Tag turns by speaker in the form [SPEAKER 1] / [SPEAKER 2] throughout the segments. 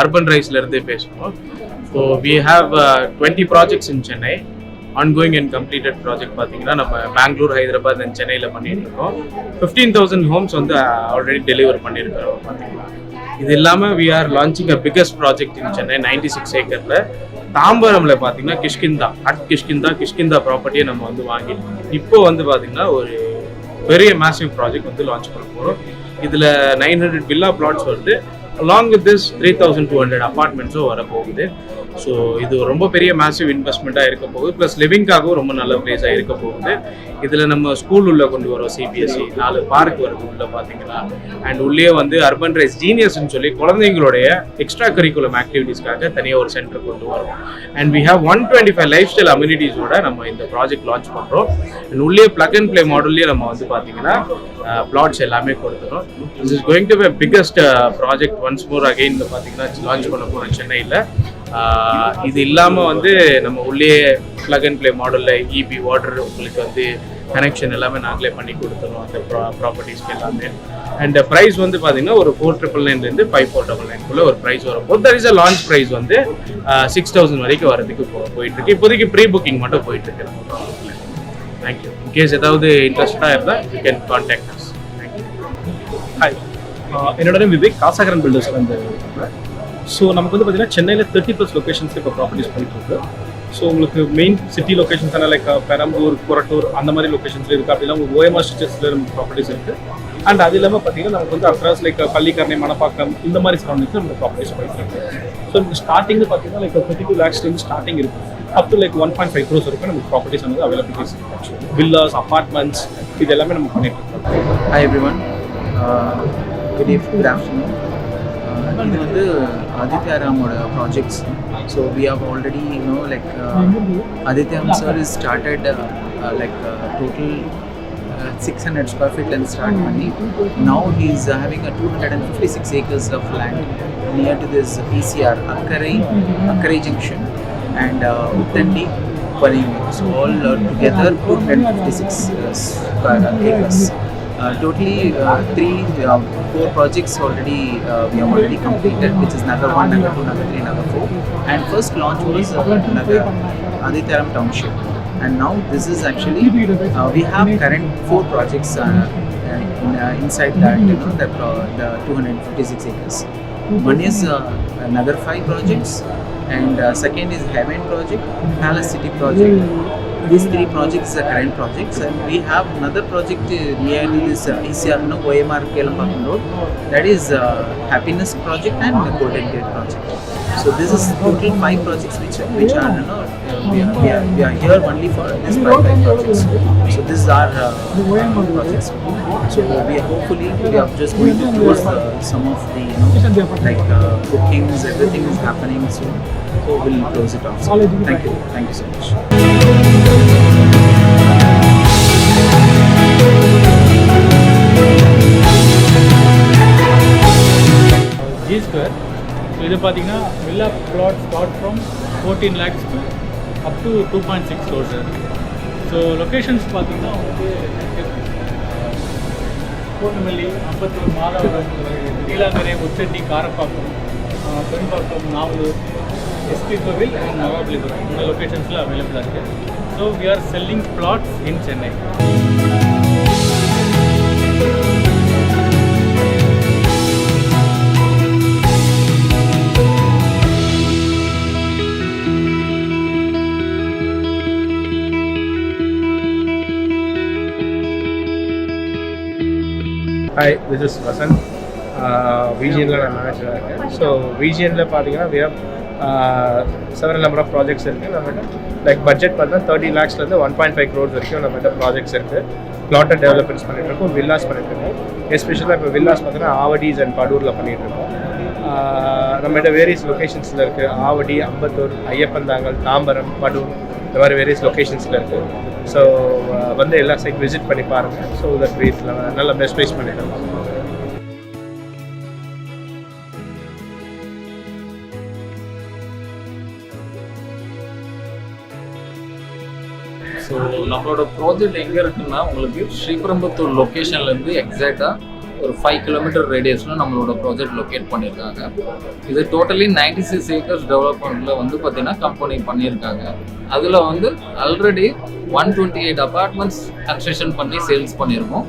[SPEAKER 1] urban ரைஸ்ல இருந்தே பேசுறோம். So we have 20 projects in Chennai. Ongoing and completed project பார்த்தீங்கன்னா நம்ம பெங்களூர், ஹைதராபாத் அண்ட் சென்னையில் பண்ணிட்டு இருக்கோம். 15,000 ஹோம்ஸ் வந்து ஆல்ரெடி டெலிவர் பண்ணியிருக்கிறோம் பார்த்தீங்களா. இது இல்லாமல் we are launching a biggest project in Chennai 96 ஏக்கரில். தாம்பரமில் பார்த்தீங்கன்னா கிஷ்கிந்தா ப்ராப்பர்ட்டியை நம்ம வந்து வாங்கிட்டோம். இப்போ வந்து பார்த்தீங்கன்னா ஒரு பெரிய மேசிவ் ப்ராஜெக்ட் வந்து லான்ச் பண்ண போகிறோம். இதில் 900 வில்லா பிளாட்ஸ் வருது. along with this 3,200 அப்பார்ட்மெண்ட்ஸும் வரப்போகுது. ஸோ இது ரொம்ப பெரிய மேசிவ் இன்வெஸ்ட்மெண்ட்டாக இருக்க போகுது. ப்ளஸ் லிவிங்காகவும் ரொம்ப நல்ல பிளேஸாக இருக்க போகுது. இதில் நம்ம ஸ்கூல் உள்ள கொண்டு வரோம், சிபிஎஸ்சி 4 பார்க் வருது உள்ள பார்த்தீங்கன்னா. அண்ட் உள்ளே வந்து அர்பன் ரைஸ் ஜீனியஸ்ன்னு சொல்லி குழந்தைங்களுடைய எக்ஸ்ட்ரா கரிக்குலம் ஆக்டிவிட்டீஸ்க்காக தனியாக ஒரு சென்டர் கொண்டு வரோம். And we have 125 lifestyle அம்யூனிட்டிஸோட நம்ம இந்த ப்ராஜெக்ட் லான்ச் பண்ணுறோம். அண்ட் உள்ளே பிளக் அண்ட் பிளே மாடல்லேயே நம்ம வந்து பார்த்தீங்கன்னா பிளாட்ஸ் எல்லாமே கொடுத்துரும். This is going to be biggest project once more again பார்த்தீங்கன்னா லான்ச் பண்ண போகிறோம் சென்னையில். இது இல்லாமல் வந்து நம்ம உள்ளே பிளக் அண்ட் பிளே மாடலில் இபி வாட்டர் உங்களுக்கு வந்து கனெக்ஷன் எல்லாமே நாங்களே பண்ணி கொடுத்துருவோம் அந்த ப்ராப்பர்ட்டிஸ்க்கு எல்லாமே. அண்ட் ப்ரைஸ் வந்து பார்த்தீங்கன்னா ஒரு 4,999 5,499 ஒரு ப்ரைஸ் வரும். That is a launch price வந்து 6,000 வரைக்கும் வரதுக்கு போயிட்டு இருக்கு. இப்போதைக்கு ப்ரீ புக்கிங் மட்டும் போயிட்டு இருக்கு நம்ம ப்ராஜெக்ட்ல. தேங்க்யூ. இன்கேஸ் ஏதாவது இன்ட்ரெஸ்டாக இருந்தால் you can contact as. Thank you.
[SPEAKER 2] Hi, என்னோட நேம் விவேக், காசாகரன் பில்டர்ஸ் வந்து. ஸோ நமக்கு வந்து பார்த்தீங்கன்னா சென்னையில் 30+ லொக்கேஷன்ஸ் இப்போ ப்ராப்பர்ட்டிஸ் பண்ணிட்டு இருக்கு. ஸோ உங்களுக்கு main city locations like Perambur, Korattur அந்த மாதிரி லொக்கேஷன்ஸ் இருக்குது. அப்படின்னா உங்களுக்கு ஓஎம்ஆர் ஸ்டிச்சஸில் நமக்கு ப்ராப்பர்ட்டிஸ் இருக்குது. அண்ட் அது இல்லாமல் பார்த்தீங்கன்னா நமக்கு வந்து அக்ராஸ் லைக் பள்ளிக்கரணை, மணப்பாக்கம் இந்த மாதிரி சரௌண்டிங்ஸில் நமக்கு ப்ராப்பர்ட்டிஸ் பண்ணிட்டு இருக்கு. ஸோ நமக்கு ஸ்டார்டிங் பார்த்தீங்கன்னா லைக் 32 lakhs ஸ்டார்டிங் இருக்குது. அப் டு லைக் 1.5 crores வரைக்கும் நமக்கு ப்ராப்பர்ட்டிஸ் வந்து அவைலபிலிட்டிஸ் இருக்குது. வில்லாஸ், அப்பார்ட்மெண்ட்ஸ் இது எல்லாமே நம்ம பண்ணிட்டு இருக்கோம்.
[SPEAKER 3] Hi everyone, good afternoon. இது வந்து ஆதித்யாராமோட projects. So we have already like Adityaram sir is started like total 600 square feet and start பண்ணி now he is having a 256 acres of land near to this ECR Akkarai junction and Uttandi Paniyur. So all together 256 acres. Totally 4 projects already we have already completed, which is Nagar 1, Nagar 2, Nagar 3, Nagar 4. And first launch was Nagar Adityaram Township. And now this is actually we have current 4 projects inside that, the 256 acres. One is Nagar 5 projects, and second is Heaven project, Palace City project. These 3 projects are current projects, and we have another project near this ECR, OMR Kelambakam Road. That is Happiness project and Golden Gate project. So this is total 5 projects which are we are here only for these 5 projects. So these are projects. So we are hopefully we are just going to close some of the like bookings, everything is happening soon. So we'll close it off. Thank you so much.
[SPEAKER 4] G Square. So இது பார்த்தீங்கன்னா villa flat start from 14 lakhs to up to 2.6 crores. So locations பார்த்தீங்கன்னா வந்து Poonamallee, Ambattur, Madhavaram, Neelankarai, Uchatti, Karapakkam, Perumbakkam, Navalur, SP Kovil and Mahabalipuram இந்த லொக்கேஷன்ஸில் அவைலபிளாக இருக்குது. So we are selling flats in Chennai.
[SPEAKER 2] Hi, this is Vasanth. விஜிஎனில் நான் மேனேஜராக இருக்கேன். ஸோ விஜிஎனில் பார்த்தீங்கன்னா we have several number of projects இருக்குது. நம்மகிட்ட லைக் பட்ஜெட் பார்த்தீங்கன்னா 30 lakhsலேருந்து 1.5 crores வரைக்கும் நம்மகிட்ட ப்ராஜெக்ட்ஸ் இருக்குது. பிளாட்டட் டெவலப்மெண்ட்ஸ் பண்ணிகிட்ருக்கோம், வில்லாஸ் பண்ணிகிட்ருக்கோம். எஸ்பெஷலாக இப்போ வில்லாஸ் பார்த்தீங்கன்னா ஆவடிஸ் அண்ட் படூரில் பண்ணிகிட்ருக்கோம். நம்மகிட்ட வேரியஸ் லொக்கேஷன்ஸில் இருக்குது. ஆவடி, அம்பத்தூர், ஐயப்பந்தாங்கல், தாம்பரம், படூர் இந்த மாதிரி வேரியஸ் லொக்கேஷன்ஸில் இருக்குது. ஸோ வந்து எல்லா சைட் விசிட் பண்ணி பாருங்கள். ஸோ தட் வீட்டில் நல்ல பெஸ்ட் ப்ரைஸ் பண்ணிடுறோம்.
[SPEAKER 5] ஸோ நம்மளோட ப்ராஜெக்ட் எங்கே இருக்குன்னா உங்களுக்கு ஸ்ரீபெரும்புத்தூர் லொக்கேஷன்லேருந்து எக்ஸாக்டாக ஒரு 5 கிலோமீட்டர் ரேடியஸில் நம்மளோட ப்ராஜெக்ட் லொக்கேட் பண்ணியிருக்காங்க. இது டோட்டலி 96 ஏக்கர்ஸ் டெவலப்மெண்ட்டில் வந்து பார்த்தீங்கன்னா கம்பெனி பண்ணியிருக்காங்க. அதில் வந்து ஆல்ரெடி 128 அப்பார்ட்மெண்ட்ஸ் கன்ஸ்ட்ரக்ஷன் பண்ணி சேல்ஸ் பண்ணியிருக்கோம்.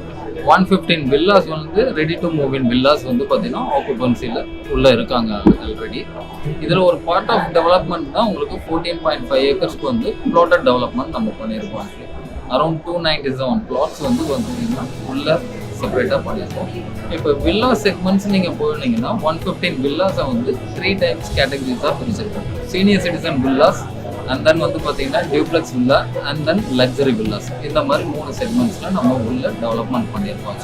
[SPEAKER 5] 115 வில்லாஸ் வந்து ready to move in villas வந்து பார்த்தீங்கன்னா ஆக்குபன்சியில் உள்ளே இருக்காங்க ஆல்ரெடி. இதில் ஒரு பார்ட் ஆஃப் டெவலப்மெண்ட் தான் உங்களுக்கு 14.5 ஏக்கர்ஸ்க்கு வந்து ப்ளாட்டட் டெவலப்மெண்ட் நம்ம பண்ணியிருக்கோம். அரௌண்ட் 297 பிளாட்ஸ் வந்து பார்த்தீங்கன்னா உள்ள செப்பரேட்டாக பண்ணியிருக்கோம். இப்போ வில்லா செக்மெண்ட்ஸ் நீங்கள் போயிருந்தீங்கன்னா 115 வில்லாஸை வந்து 3 டைப்ஸ் கேட்டகரிஸாக பிரிச்சிருக்கோம். Senior citizen villas, and then வந்து பார்த்தீங்கன்னா duplex villa, and then luxury villas. இந்த மாதிரி 3 செக்மெண்ட்ஸில் நம்ம உள்ள டெவலப்மெண்ட் பண்ணியிருக்கோம்.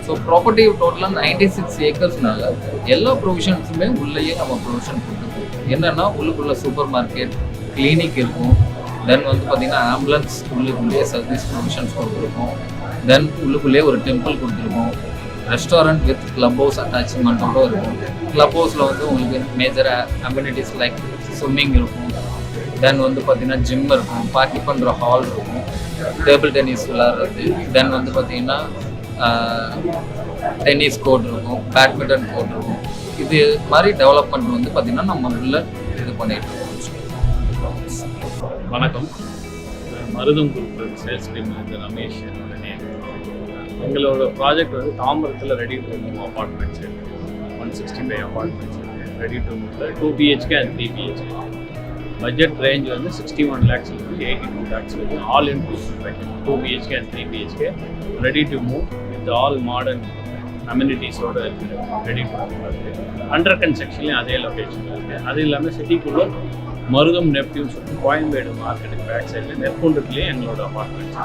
[SPEAKER 5] ஸோ ப்ராப்பர்ட்டி டோட்டலாக 96 ஏக்கர்ஸ்னால எல்லா ப்ரொவிஷன்ஸுமே உள்ளேயே நம்ம ப்ரொவிஷன் கொடுத்துருக்கோம். என்னென்னா உள்ளுக்குள்ள சூப்பர் மார்க்கெட், கிளினிக் இருக்கும். தென் வந்து பார்த்தீங்கன்னா ஆம்புலன்ஸ் உள்ளுக்குள்ளேயே சர்வீஸ் ப்ரொவிஷன்ஸ் கொடுத்துருக்கோம். தென் உள்ளுக்குள்ளேயே ஒரு டெம்பிள் கொடுத்துருக்கோம். ரெஸ்டாரண்ட் வித் கிளப் ஹவுஸ் அட்டாச்மெண்ட்டோட இருக்கும். கிளப் ஹவுஸில் வந்து உங்களுக்கு மேஜர் அம்யூனிட்டிஸ் லைக் ஸ்விம்மிங் இருக்கும். தென் வந்து பார்த்தீங்கன்னா ஜிம் இருக்கும், பார்ட்டி பண்ணுற ஹால் இருக்கும், டேபிள் டென்னிஸ் விளாட்றது. தென் வந்து பார்த்தீங்கன்னா டென்னிஸ் கோர்ட் இருக்கும், பேட்மிண்டன் கோர்ட் இருக்கும். இது மாதிரி டெவலப்மெண்ட் வந்து பார்த்தீங்கன்னா நம்ம உள்ள இது பண்ணிட்டு இருக்கோம்.
[SPEAKER 4] வணக்கம், மருதம் குரூப் சேல்ஸ் டீம் ரமேஷ் என்னோட நேம். எங்களோட ப்ராஜெக்ட் வந்து தாம்பரத்தில் ரெடி டு மூவ் அப்பார்ட்மெண்ட்ஸ் இருக்குது. 165 அப்பார்ட்மெண்ட்ஸ் இருக்குது ரெடி டு மூவில் 2 BHK and 3 BHK. Budget range வந்து 61 lakhs இருக்குது, 82 lakhs இருக்குது. All inclusive package 2 BHK and 3 BHK ready to move with all modern அம்யூனிட்டிஸோட இருக்குது. ரெடி டு மூவ் இருக்குது. அண்டர் கன்ஸ்ட்ரக்ஷன்லேயும் அதே லொக்கேஷனில் இருக்குது. அது இல்லாமல் சிட்டிக்குள்ளே மருதம் நெப்டியூன் சொல்லிட்டு கோயம்பேடு மார்க்கெட்டுக்கு பேக் சைடில் நெற்குன்றத்துலேயே எங்களோட அப்பார்ட்மெண்ட்ஸ்.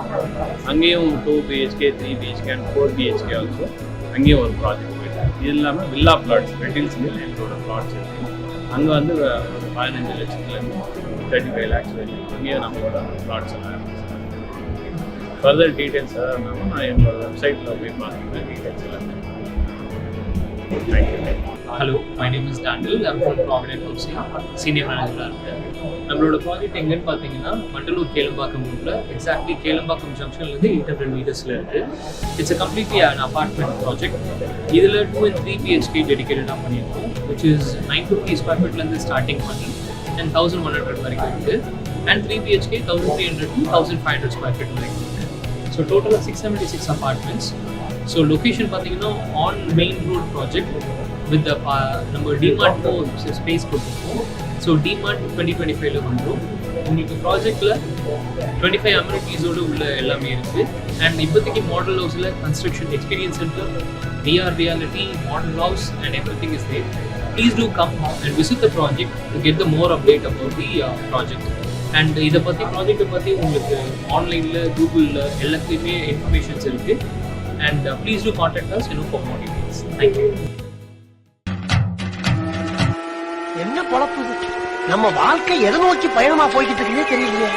[SPEAKER 4] அங்கேயும் 2 BHK, 3 BHK and 4 BHK also அங்கேயும் ஒரு ப்ராஜெக்ட் போயிட்டு. இது இல்லாமல் வில்லா பிளாட்ஸ் ரெட்டில்ஸ்லேயும் எங்களோட பிளாட்ஸ் இருக்குது. அங்கே வந்து ஒரு 15 லட்சத்துலேருந்து 35 lakhs வரைக்கும் அங்கேயும் நம்மளோட பிளாட்ஸ் எல்லாம் இருக்குது. ஃபர்தர் டீட்டெயில்ஸ் எதாவது நான் என்னோட வெப்சைட்டில் போய் பார்த்துட்டு டீட்டெயில்ஸ் எல்லாம்.
[SPEAKER 6] Hello, my name is Daniel. I'm from Provident Housing, Senior Manager. நம்மளோட ப்ராஜெக்ட் எங்கன்னு பார்த்தீங்கன்னா மண்டலூர் கேளம்பாக்கம் ரூட்டில் எக்ஸாக்ட்லி கேளம்பாக்கம் ஜங்ஷன்லேருந்து 800 மீட்டர்ஸில் இருக்குது. It's completely an apartment project. இதில் 2 and 3 BHK டெடிக்கேட்டடாக பண்ணியிருக்கோம், விச் இஸ் 950 ஸ்கொயர் ஃபீட்லேருந்து ஸ்டார்டிங் பண்ணி and 1100 வரைக்கும் இருக்குது. And 3 BHK 1300 to 1500 square feet வரைக்கும் இருக்குது. ஸோ டோட்டலாக 676 அப்பார்ட்மெண்ட்ஸ். ஸோ லொக்கேஷன் பார்த்தீங்கன்னா on main road project with நம்ம டிமார்ட் ஸ்பேஸ் கொடுத்துருக்கோம். ஸோ டிமார்ட் 2025 வந்துடும். உங்களுக்கு ப்ராஜெக்டில் 25 அம்யூனிட்டிஸோடு உள்ள எல்லாமே இருக்குது. அண்ட் இப்போதைக்கு மாடல் ஹவுஸில் construction experience centre, VR reality, model house and everything is there. Please do come and visit the project to get the more update about the project. And இதை பற்றி ப்ராஜெக்டை பற்றி உங்களுக்கு ஆன்லைனில் கூகுளில் எல்லாத்துலேயுமே இன்ஃபர்மேஷன்ஸ் இருக்குது. And please do contact as for more details. Thank you.
[SPEAKER 7] என்ன பொழப்பு நம்ம வாழ்க்கை எதை நோக்கி பயணமா போய்கிட்டு இருக்குன்னே தெரியலையே.